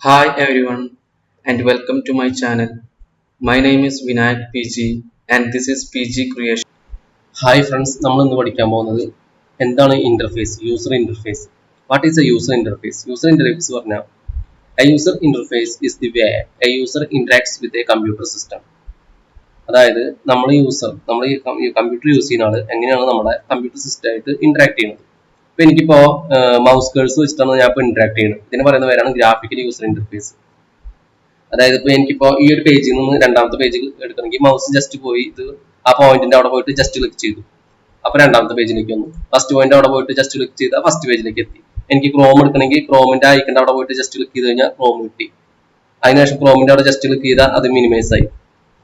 Hi everyone and welcome to my channel. My name is Vinayak PG and this is PG Creation. Hi friends, നമ്മൾ ഇന്ന് പഠിക്കാൻ പോകുന്നത് എന്താണ് interface, user interface. What is a user interface? User interface പറഞ്ഞാൽ a user interface is the way a user interacts with a computer system. അതായത് നമ്മൾ ഈ computer use ചെയ്യുന്ന ആൾ എങ്ങനെയാണ് നമ്മുടെ കമ്പ്യൂട്ടർ സിസ്റ്റമായിട്ട് ഇന്ററാക്ട് ചെയ്യുന്നത്. ഇപ്പൊ എനിക്കിപ്പോ മൗസ് കേഴ്സ് വെച്ചിട്ടാണ് ഞാൻ ഇപ്പോൾ ഇന്ററാക്ട് ചെയ്യുന്നത്. ഇതിന് പറയുന്ന പേരാണ് ഗ്രാഫിക്കൽ യൂസർ ഇന്റർഫേസ്. അതായത് ഇപ്പൊ ഈ ഒരു പേജിൽ നിന്ന് രണ്ടാമത്തെ പേജിൽ എടുക്കണമെങ്കിൽ മൗസ് ജസ്റ്റ് പോയി ആ പോയിന്റിന്റെ അവിടെ പോയിട്ട് ജസ്റ്റ് ക്ലിക്ക് ചെയ്തു, അപ്പൊ രണ്ടാമത്തെ പേജിലേക്ക് വന്നു. ഫസ്റ്റ് പോയിന്റ് അവിടെ പോയിട്ട് ജസ്റ്റ് ക്ലിക്ക് ചെയ്താൽ ഫസ്റ്റ് പേജിലേക്ക് എത്തി. എനിക്ക് ക്രോം എടുക്കണമെങ്കിൽ ക്രോമിന്റെ ഐക്കന്റെ അവിടെ പോയിട്ട് ജസ്റ്റ് ക്ലിക്ക് ചെയ്ത് കഴിഞ്ഞാൽ ക്രോം കിട്ടി. അതിനുശേഷം ക്രോമിന്റെ അവിടെ ജസ്റ്റ് ക്ലിക്ക് ചെയ്താൽ അത് മിനിമൈസ് ആയി.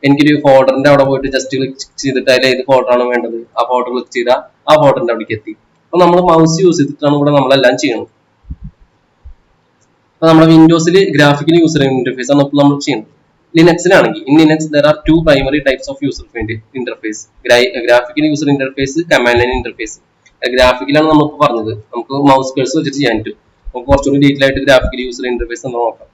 എനിക്കൊരു ഫോൾഡറിന്റെ അവിടെ പോയിട്ട് ജസ്റ്റ് ക്ലിക്ക് ചെയ്തിട്ട് അതിൽ ഏത് ഫോൾഡറാണ് വേണ്ടത് ആ ഫോൾഡർ ക്ലിക്ക് ചെയ്താൽ ആ ഫോൾഡറിന്റെ അവിടേക്ക് എത്തി. അപ്പൊ നമ്മൾ മൗസ് യൂസ് ചെയ്തിട്ടാണ് ഇവിടെ നമ്മളെല്ലാം ചെയ്യണം. അപ്പൊ നമ്മുടെ വിൻഡോസിൽ ഗ്രാഫിക്കൽ യൂസർ ഇന്റർഫേസ് ആണ് ഇപ്പോൾ നമ്മൾ ചെയ്യുന്നത്. ലിനക്സിലാണെങ്കിൽ Linux there are two primary types of user interface, graphical user interface, command line interface. ഗ്രാഫിക്കലാണ് നമ്മളിപ്പോൾ പറഞ്ഞത്. നമുക്ക് മൗസ് കേഴ്സ് വെച്ചിട്ട് ചെയ്യാൻ പറ്റും. നമുക്ക് കുറച്ചുകൂടി ഡീറ്റെയിൽ ആയിട്ട് ഗ്രാഫിക്കൽ യൂസർ ഇന്റർഫേസ് എന്ന് നോക്കാം.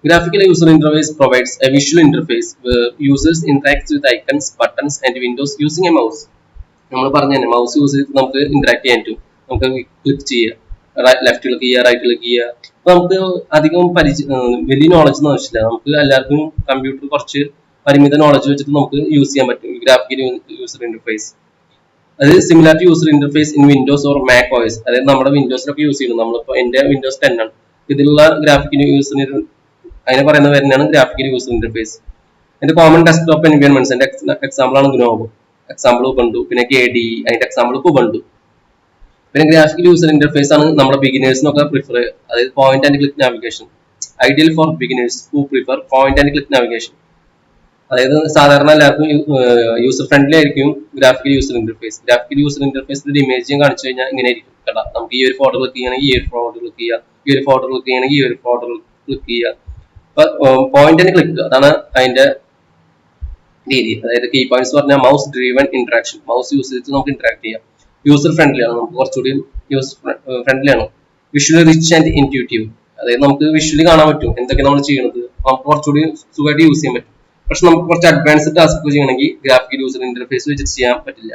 Graphical user interface provides a visual interface where users interact with icons, buttons and windows using a mouse. നമ്മൾ പറഞ്ഞു തന്നെ മൗസ് യൂസ് ചെയ്ത് നമുക്ക് ഇന്ററാക്ട് ചെയ്യാൻ പറ്റും. നമുക്ക് ക്ലിക്ക് ചെയ്യാം, ലെഫ്റ്റ് ക്ലിക്ക് ചെയ്യുക, റൈറ്റ് ക്ലിക്ക് ചെയ്യുക. അപ്പൊ നമുക്ക് അധികം വലിയ നോളജ് ഒന്നും ആവശ്യമില്ല. നമുക്ക് എല്ലാവർക്കും കമ്പ്യൂട്ടർ കുറച്ച് പരിമിത നോളജ് വെച്ചിട്ട് നമുക്ക് യൂസ് ചെയ്യാൻ പറ്റും ഗ്രാഫിക്കൽ യൂസർ ഇന്റർഫേസ്. അത് similar to user interface in Windows or Mac OS. അതായത് നമ്മുടെ വിൻഡോസിലൊക്കെ യൂസ് ചെയ്യുന്നത്. നമ്മളിപ്പോൾ എന്റെ വിൻഡോസ് 10 ആണ്. ഇതിലുള്ള ഗ്രാഫിക്കൽ യൂസർ അതിനെ പറയുന്ന പേരാണ് ഗ്രാഫിക്കൽ യൂസർ ഇന്റർഫേസ്. എന്റെ കോമൺ ഡെസ്ക്ടോപ്പ് എൻവയോൺമെന്റ്സ്, എന്റെ എക്സാമ്പിൾ ആണ് ഗ്നോമോ, എക്സാമ്പിൾ ഉബണ്ടു, പിന്നെ KDE, അതിന്റെ എക്സാമ്പിൾ ഉബണ്ടു. പിന്നെ ഗ്രാഫിക്കൽ യൂസർ ഇന്റർഫേസ് ആണ് നമ്മുടെ ബിഗിനേഴ്സിനൊക്കെ പ്രിഫർ, അതായത് point and click navigation. Ideal for beginners who prefer point and click navigation. അതായത് സാധാരണ എല്ലാവർക്കും യൂസർ ഫ്രണ്ട്ലി ആയിരിക്കും graphical user interface. Graphical user ഇന്റർഫേസിന്റെ ഇമേജ് ഞാൻ കാണിച്ചു കഴിഞ്ഞാൽ ഇങ്ങനെ ആയിരിക്കും. കേട്ടോ, നമുക്ക് ഈ ഒരു ഫോട്ടോ ക്ലിക്ക് ചെയ്യണമെങ്കിൽ ഈ ഒരു ഫോട്ടോ ക്ലിക്ക് ചെയ്യുക, ഈ ഒരു ഫോട്ടോ ക്ലിക്ക് ചെയ്യണമെങ്കിൽ ഈ ഒരു ഫോട്ടോ ക്ലിക്ക് ചെയ്യുക. അപ്പൊ പോയിന്റ് ആൻഡ് ക്ലിക്ക് അതാണ് അതിന്റെ രീതി. അതായത് കീ പോയിന്റ്സ് പറഞ്ഞാൽ mouse driven interaction. Mouse use ചെയ്തിട്ട് നമുക്ക് ഇന്ററാക്ട് ചെയ്യാം. യൂസർ ഫ്രണ്ട്ലി ആണ്, നമുക്ക് കുറച്ചുകൂടി യൂസർ ഫ്രണ്ട്ലി ആണ്. വിഷ്വലി റിച്ച് ആൻഡ് ഇൻറ്റ്യൂട്ടീവ്, അതായത് നമുക്ക് വിഷ്വലി കാണാൻ പറ്റും എന്തൊക്കെ നമ്മൾ ചെയ്യുന്നത്. നമുക്ക് കുറച്ചുകൂടി സുഖമായിട്ട് യൂസ് ചെയ്യാൻ പറ്റും. പക്ഷെ നമുക്ക് കുറച്ച് അഡ്വാൻസ്ഡ് ടാസ്ക് ചെയ്യണമെങ്കിൽ ഗ്രാഫിക്കൽ യൂസർ ഇന്റർഫേസ് വെച്ചിട്ട് ചെയ്യാൻ പറ്റില്ല.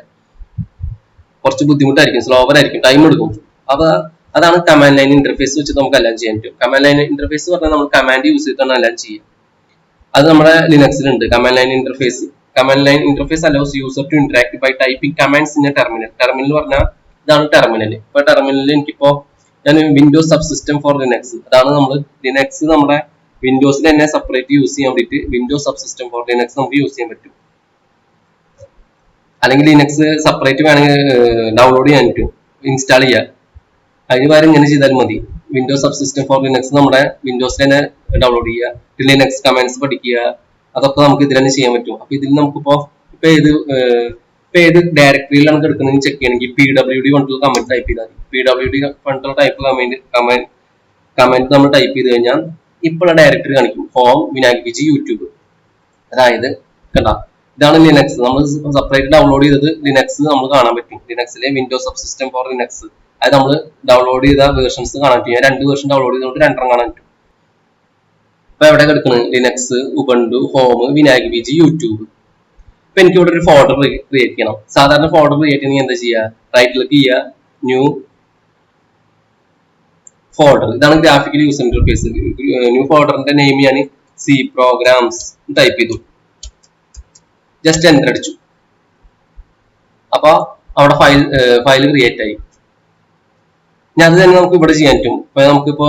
കുറച്ച് ബുദ്ധിമുട്ടായിരിക്കും, സ്ലോവർ ആയിരിക്കും, ടൈം എടുക്കും. അപ്പൊ അതാണ് കമാൻഡ് ലൈൻ ഇന്റർഫേസ് വെച്ചിട്ട് നമുക്ക് എല്ലാം ചെയ്യാൻ പറ്റും. കമാൻഡ് ലൈൻ ഇന്റർഫേസ് പറഞ്ഞാൽ നമ്മൾ കമാൻഡ് യൂസ് ചെയ്തിട്ടാണ് എല്ലാം ചെയ്യുക. അത് നമ്മുടെ ലിനക്സിലുണ്ട് command line interface. Command line interface allows user to interact by typing commands in a terminal. Terminal പറഞ്ഞാൽ ഇതാണ് ടെർമിനൽ. ഇപ്പൊ ടെർമിനലിൽ എനിക്കിപ്പോ ഞാൻ Windows subsystem for Linux, അതാണ് നമ്മൾ ലിനക്സ് നമ്മുടെ വിൻഡോസിൽ തന്നെ സെപ്പറേറ്റ് യൂസ് ചെയ്യാൻ വേണ്ടിയിട്ട് Windows subsystem for Linux നമുക്ക് യൂസ് ചെയ്യാൻ പറ്റും. അല്ലെങ്കിൽ ലിനക്സ് സെപ്പറേറ്റ് വേണമെങ്കിൽ ഡൗൺലോഡ് ചെയ്യാൻ പറ്റും, ഇൻസ്റ്റാൾ ചെയ്യാം. അതിന് പകരം ഇങ്ങനെ ചെയ്താൽ മതി. Windows subsystem for Linux നമ്മുടെ വിൻഡോസിൽ തന്നെ ഡൗൺലോഡ് ചെയ്യുക, ലിനക്സ് കമാൻഡ്സ് പഠിക്കുക, അതൊക്കെ നമുക്ക് ഇതിൽ തന്നെ ചെയ്യാൻ പറ്റും. അപ്പൊ ഇതിൽ നമുക്കിപ്പോ ഇപ്പൊ ഏത് ഡയറക്ടറിയിലാണ് എടുക്കുന്നതെന്ന് ചെക്ക് ചെയ്യണമെങ്കിൽ PWD കൊണ്ടുള്ള കമന്റ് ടൈപ്പ് ചെയ്താൽ മതി. PWD കൊണ്ടുള്ള ടൈപ്പ് കമന്റ് നമ്മൾ ടൈപ്പ് ചെയ്ത് കഴിഞ്ഞാൽ ഇപ്പോഴുള്ള ഡയറക്ടറി കാണിക്കും, ഹോം, വിനായക് PG, യൂട്യൂബ്. അതായത് കണ്ടാ, ഇതാണ് ലിനക്സ്. നമ്മൾ സെപ്പറേറ്റ് ഡൗൺലോഡ് ചെയ്തത് ലിനക്സ് നമ്മൾ കാണാൻ പറ്റും. ലിനക്സിലെ Windows subsystem for Linux, അത് നമ്മൾ ഡൗൺലോഡ് ചെയ്ത വേർഷൻസ് കാണാൻ പറ്റും. ഞാൻ 2 വേർഷൻ ഡൗൺലോഡ് ചെയ്തുകൊണ്ട് 2 കാണാൻ പറ്റും. ഇപ്പൊ എവിടെ കിടക്കുന്നത്? Linux, Ubuntu, home, Vinayak PG, YouTube. ഇപ്പൊ എനിക്ക് ഇവിടെ ഒരു ഫോൾഡർ ക്രിയേറ്റ് ചെയ്യണം. സാധാരണ ഫോൾഡർ ക്രിയേറ്റ് ചെയ്യണമെങ്കിൽ എന്താ ചെയ്യുക? റൈറ്റ് ക്ലിക്ക് ചെയ്യുക, ന്യൂ ഫോൾഡർ. ഇതാണ് ഗ്രാഫിക്കൽ യൂസർ ഇന്റർഫേസ്. ന്യൂ ഫോൾഡറിന്റെ നെയിം ഞാൻ C പ്രോഗ്രാംസ് ടൈപ്പ് ചെയ്തു, ജസ്റ്റ് എന്റർ അടിച്ചു. അപ്പൊ അവിടെ ഫയൽ ക്രിയേറ്റ് ആയി. ഞാൻ അത് തന്നെ നമുക്ക് ഇവിടെ ചെയ്യാൻ പറ്റും. ഇപ്പൊ നമുക്കിപ്പോ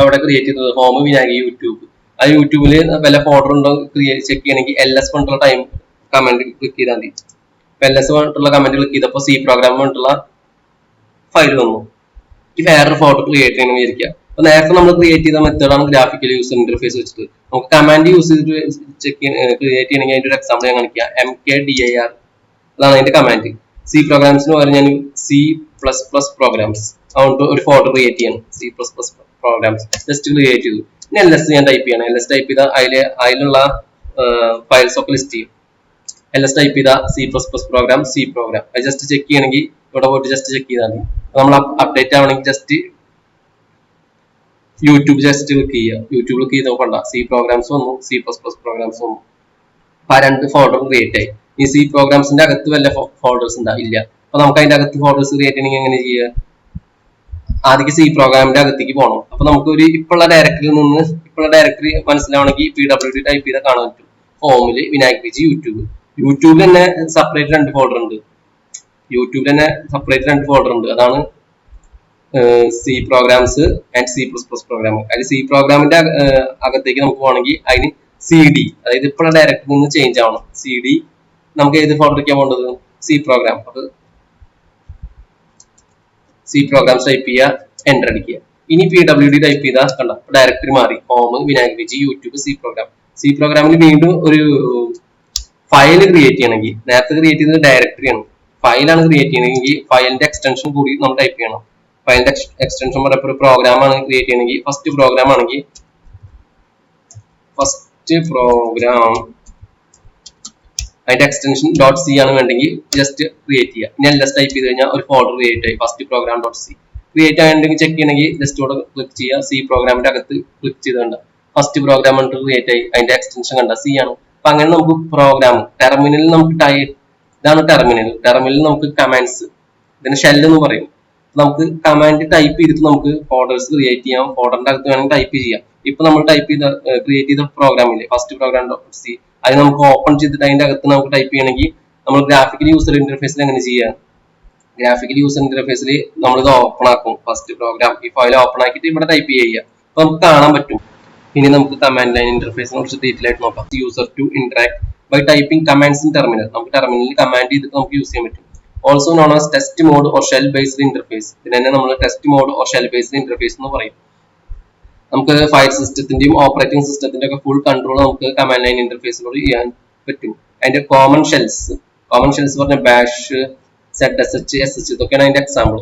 ഇവിടെ ക്രിയേറ്റ് ചെയ്തത് ഹോം, വിനായക്, യൂട്യൂബ്. ആ യൂട്യൂബില് വല്ല ഫോൾഡർ ഉണ്ടോ ചെക്ക് ചെയ്യണമെങ്കിൽ LS കൊണ്ടുള്ള ടൈം കമന്റ് ക്ലിക്ക് ചെയ്താൽ മതി. LS കൊണ്ടുള്ള കമന്റ് ക്ലിക്ക് ചെയ്തപ്പോൾ C പ്രോഗ്രാം കൊണ്ടുള്ള ഫയൽ വന്നു. ഈ വേറൊരു ഫോട്ടോ ക്രിയേറ്റ് ചെയ്യണമെന്ന് വിചാരിക്കുക. അപ്പൊ നേരത്തെ നമ്മൾ ക്രിയേറ്റ് ചെയ്ത മെത്തേഡാണ് ഗ്രാഫിക്കൽ യൂസർ ഇന്റർഫേസ് വെച്ചിട്ട്. നമുക്ക് കമാൻഡ് യൂസ് ചെയ്തിട്ട് ക്രിയേറ്റ് ചെയ്യണമെങ്കിൽ അതിന്റെ ഒരു എക്സാമ്പിൾ ഞാൻ കാണിക്കാം. MKDIR, അതാണ് അതിന്റെ കമാൻഡ്. C പ്രോഗ്രാംസിന് പകരം ഞാൻ C++ പ്രോഗ്രാംസ് അതുകൊണ്ട് ഒരു ഫോൾഡർ ക്രിയേറ്റ് ചെയ്യണം. C++ പ്രോഗ്രാംസ് ജസ്റ്റ് ക്രിയേറ്റ് ചെയ്തു. ഇനി LS ഞാൻ ടൈപ്പ് ചെയ്യണം. LS ടൈപ്പ് ചെയ്താൽ അതിലുള്ള ഫയൽസ് ഒക്കെ ലിസ്റ്റ് ചെയ്യും. LS ടൈപ്പ് ചെയ്ത C++ പ്രോഗ്രാം, C പ്രോഗ്രാം. അത് ജസ്റ്റ് ചെക്ക് ചെയ്യണമെങ്കിൽ ഇവിടെ പോയിട്ട് ജസ്റ്റ് ചെക്ക് ചെയ്താൽ മതി. നമ്മൾ അപ്ഡേറ്റ് ആവണമെങ്കിൽ ജസ്റ്റ് യൂട്യൂബ് ജസ്റ്റ് ക്ലിക്ക് ചെയ്യുക. യൂട്യൂബ് ക്ലിക്ക് ചെയ്ത് നോക്കണ്ട, സി പ്രോഗ്രാംസ് വന്നു, C++ പ്രോഗ്രാംസ് വന്നു. അപ്പൊ ആ 2 ഫോൾഡർ ക്രിയേറ്റ് ആയി. ഈ സി പ്രോഗ്രാംസിന്റെ അകത്ത് വല്ല ഫോൾഡേഴ്സ് ഉണ്ടാ ഇല്ല. അപ്പൊ നമുക്ക് അതിന്റെ അകത്ത് ഫോൾഡേഴ്സ് ക്രിയേറ്റ് ചെയ്യണമെങ്കിൽ എങ്ങനെ ചെയ്യുക? ആദ്യം സി പ്രോഗ്രാമിന്റെ അകത്തേക്ക് പോകണം. അപ്പൊ നമുക്ക് ഒരു ഇപ്പോഴുള്ള ഡയറക്ടറി മനസ്സിലാവണമെങ്കിൽ PWD ടൈപ്പ് ചെയ്താൽ കാണാൻ പറ്റും. ഹോമില് വിനായക് PG യൂട്യൂബ്. യൂട്യൂബിൽ തന്നെ സെപ്പറേറ്റ് 2 ഫോൾഡർ ഉണ്ട്. അതാണ് C programs and C++ program. അതിൽ സി പ്രോഗ്രാമിന്റെ അകത്തേക്ക് നമുക്ക് പോകണമെങ്കിൽ അതിന് CD, അതായത് ഇപ്പോഴുള്ള ഡയറക്ടറിൽ നിന്ന് ചേഞ്ച് ആവണം. CD നമുക്ക് ഏത് ഫോൾഡറിലേക്കാണ് പോകേണ്ടത്? C program. അപ്പൊ സി പ്രോഗ്രാംസ് ടൈപ്പ് ചെയ്യുക, എന്റർ അടിക്കുക. ഇനി PWD ടൈപ്പ് ചെയ്താൽ കണ്ട ഡയറക്ടറി മാറി. Home Vinayak PG YouTube C പ്രോഗ്രാമിന് വീണ്ടും ഒരു ഫയൽ ക്രിയേറ്റ് ചെയ്യണമെങ്കിൽ, നേരത്തെ ക്രിയേറ്റ് ചെയ്തത് ഡയറക്ടറിയാണ്, ഫയലാണ് ക്രിയേറ്റ് ചെയ്യണമെങ്കിൽ ഫയലിന്റെ എക്സ്റ്റൻഷൻ കൂടി നമ്മൾ ടൈപ്പ് ചെയ്യണം. ഫയലിന്റെ എക്സ്റ്റൻഷൻ പറയുമ്പോൾ ഒരു പ്രോഗ്രാം ആണ് ക്രിയേറ്റ് ചെയ്യണമെങ്കിൽ ഫസ്റ്റ് പ്രോഗ്രാം അതിന്റെ എക്സ്റ്റൻഷൻ .c ആണ് വേണ്ടെങ്കിൽ ജസ്റ്റ് ക്രിയേറ്റ് ചെയ്യുക. ഇനി LS ടൈപ്പ് ചെയ്ത് കഴിഞ്ഞാൽ ഒരു ഫോൾഡർ ക്രിയേറ്റ് ആയി, ഫസ്റ്റ് പ്രോഗ്രാം .c. ക്രിയേറ്റ് ആയിട്ടുണ്ടെങ്കിൽ ചെക്ക് ചെയ്യണമെങ്കിൽ ജസ്റ്റ് ഇവിടെ ക്ലിക്ക് ചെയ്യുക, സി പ്രോഗ്രാമിന്റെ അകത്ത് ക്ലിക്ക് ചെയ്തുകൊണ്ട് ഫസ്റ്റ് പ്രോഗ്രാം ക്രിയേറ്റ് ആയി, അതിന്റെ എക്സ്റ്റൻഷൻ കണ്ട C ആണ്. അപ്പൊ അങ്ങനെ നമുക്ക് പ്രോഗ്രാം ടെർമിനലിൽ നമുക്ക് ഇതാണ് ടെർമിനലിൽ നമുക്ക് കമാൻഡ്സ്, ഇതിന് ഷെൽ എന്ന് പറയും. നമുക്ക് കമാൻഡ് ടൈപ്പ് ചെയ്തിട്ട് നമുക്ക് ഫോൾഡേഴ്സ് ക്രിയേറ്റ് ചെയ്യാം. ഫോൾഡറിന്റെ അകത്ത് വേണമെങ്കിൽ ടൈപ്പ് ചെയ്യാം. ഇപ്പൊ നമ്മൾ ക്രിയേറ്റ് ചെയ്ത പ്രോഗ്രാമില്ലേ, ഫസ്റ്റ് പ്രോഗ്രാം .c, അത് നമുക്ക് ഓപ്പൺ ചെയ്തിട്ട് അതിന്റെ അകത്ത് നമുക്ക് ടൈപ്പ് ചെയ്യണമെങ്കിൽ നമ്മൾ ഗ്രാഫിക്കൽ യൂസർ ഇന്റർഫേസിൽ എങ്ങനെ ചെയ്യാം? ഗ്രാഫിക്കൽ യൂസർ ഇന്റർഫേസിൽ നമ്മളിത് ഓപ്പൺ ആക്കും. ഫസ്റ്റ് പ്രോഗ്രാം ഈ ഫയൽ ഓപ്പൺ ആക്കിയിട്ട് ഇവിടെ ടൈപ്പ് ചെയ്യുക. അപ്പൊ നമുക്ക് കാണാൻ പറ്റും. ഇനി നമുക്ക് കമാൻഡ് ലൈൻ ഇന്റർഫേസിനെ കുറിച്ച് ഡീറ്റെയിൽ ആയിട്ട് നോക്കാം. User to interact by typing commands in terminal. നമുക്ക് ടെർമിനലിൽ കമാൻഡ് ചെയ്തിട്ട് നമുക്ക് യൂസ് ചെയ്യാൻ പറ്റും. Also known as text mode or shell based interface. ഇതിനെ നമ്മൾ text mode or shell based interface എന്ന് പറയും. നമുക്ക് ഫയൽ സിസ്റ്റത്തിന്റെയും ഓപ്പറേറ്റിംഗ് സിസ്റ്റത്തിന്റെ ഒക്കെ ഫുൾ കൺട്രോൾ നമുക്ക് കമാൻഡ് ലൈൻ ഇന്റർഫേസിലൂടെ ചെയ്യാൻ പറ്റും. അതിന്റെ കോമൺ ഷെൽസ് പറഞ്ഞ ബാഷ്, ZSH, SH ഇതൊക്കെയാണ് അതിന്റെ എക്സാമ്പിൾ.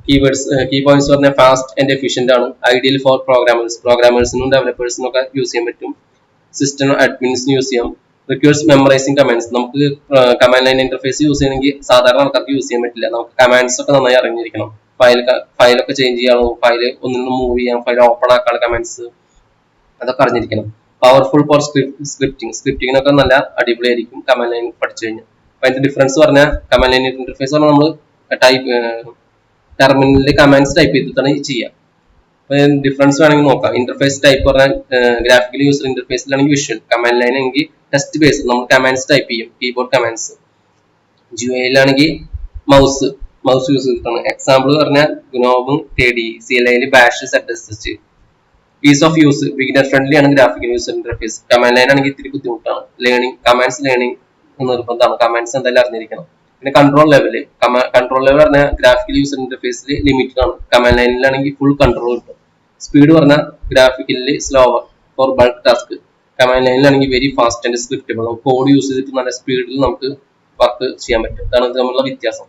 കീ പോയിന്റ്സ് പറഞ്ഞ ഫാസ്റ്റ് ആൻഡ് എഫിഷ്യന്റ് ആണ്. ഐഡിയൽ ഫോർ പ്രോഗ്രാമേഴ്സിനും ഡെവലപ്പേഴ്സിനും ഒക്കെ യൂസ് ചെയ്യാൻ പറ്റും. സിസ്റ്റം അഡ്മിൻസിന് യൂസ് ചെയ്യാം. Requires memorising commands. നമുക്ക് കമാൻഡ് ലൈൻ ഇന്റർഫേസ് യൂസ് ചെയ്യണമെങ്കിൽ സാധാരണ ആൾക്കാർക്ക് യൂസ് ചെയ്യാൻ പറ്റില്ല. നമുക്ക് കമാൻഡ്സ് ഒക്കെ നന്നായി അറിഞ്ഞിരിക്കണം. ഫയലൊക്കെ ചേഞ്ച് ചെയ്യാനോ, ഫയൽ ഒന്നിൽ നിന്ന് മൂവ് ചെയ്യാം, ഫയൽ ഓപ്പൺ ആക്കാനുള്ള കമാൻഡ്സ് അതൊക്കെ അറിഞ്ഞിരിക്കണം. പവർഫുൾ ഫോർ സ്ക്രിപ്റ്റിങ്ങിനൊക്കെ നല്ല അടിപൊളിയായിരിക്കും കമാൻഡ് ലൈൻ പഠിച്ചു കഴിഞ്ഞാൽ. അപ്പൊ അതിന്റെ ഡിഫറൻസ് പറഞ്ഞാൽ കമാൻഡ് ലൈൻ ഇന്റർഫേസ് പറഞ്ഞാൽ നമ്മൾ ടെർമിനലിൽ കമാൻഡ്സ് ടൈപ്പ് ചെയ്തിട്ടാണ് ചെയ്യുക. അപ്പൊ ഡിഫറൻസ് വേണമെങ്കിൽ നോക്കാം. ഇന്റർഫേസ് ടൈപ്പ് പറഞ്ഞാൽ ഗ്രാഫിക്കൽ യൂസർ ഇന്റർഫേസിലാണെങ്കിൽ വിഷ്വൽ, കമാൻഡ് ലൈൻ ആണെങ്കിൽ ടെക്സ്റ്റ് ബേസ്, നമ്മൾ കമാൻഡ്സ് ടൈപ്പ് ചെയ്യും, കീബോർഡ് കമാൻഡ്സ്. GUI-ലാണെങ്കിൽ മൗസ് യൂസ് ചെയ്തിട്ടാണ്. എക്സാമ്പിൾ പറഞ്ഞാൽ ഗ്നോബ്, KDE, CLI bash, ZSH. Ease of use beginner friendly ആണ് graphical user interface. Command line ആണെങ്കിൽ ഇത്തിരി ബുദ്ധിമുട്ടാണ്. കമാൻഡ്സ് ലേണിംഗ് നിർബന്ധമാണ്. കമാൻഡ്സ് എന്തായാലും അറിഞ്ഞിരിക്കണം. പിന്നെ കൺട്രോൾ ലെവൽ പറഞ്ഞാൽ ഗ്രാഫിക്കൽ യൂസർ ഇന്റർഫേസിൽ ലിമിറ്റഡ് ആണ്. കമാൻഡ് ലൈനിലാണെങ്കിൽ ഫുൾ കൺട്രോൾ കിട്ടും. സ്പീഡ് പറഞ്ഞാൽ graphically slower for bulk task. Command ലൈനിലാണെങ്കിൽ very fast and scriptable. Code use ചെയ്തിട്ട് നല്ല സ്പീഡിൽ നമുക്ക് വർക്ക് ചെയ്യാൻ പറ്റും. അതാണ് തമ്മിലുള്ള വ്യത്യാസം.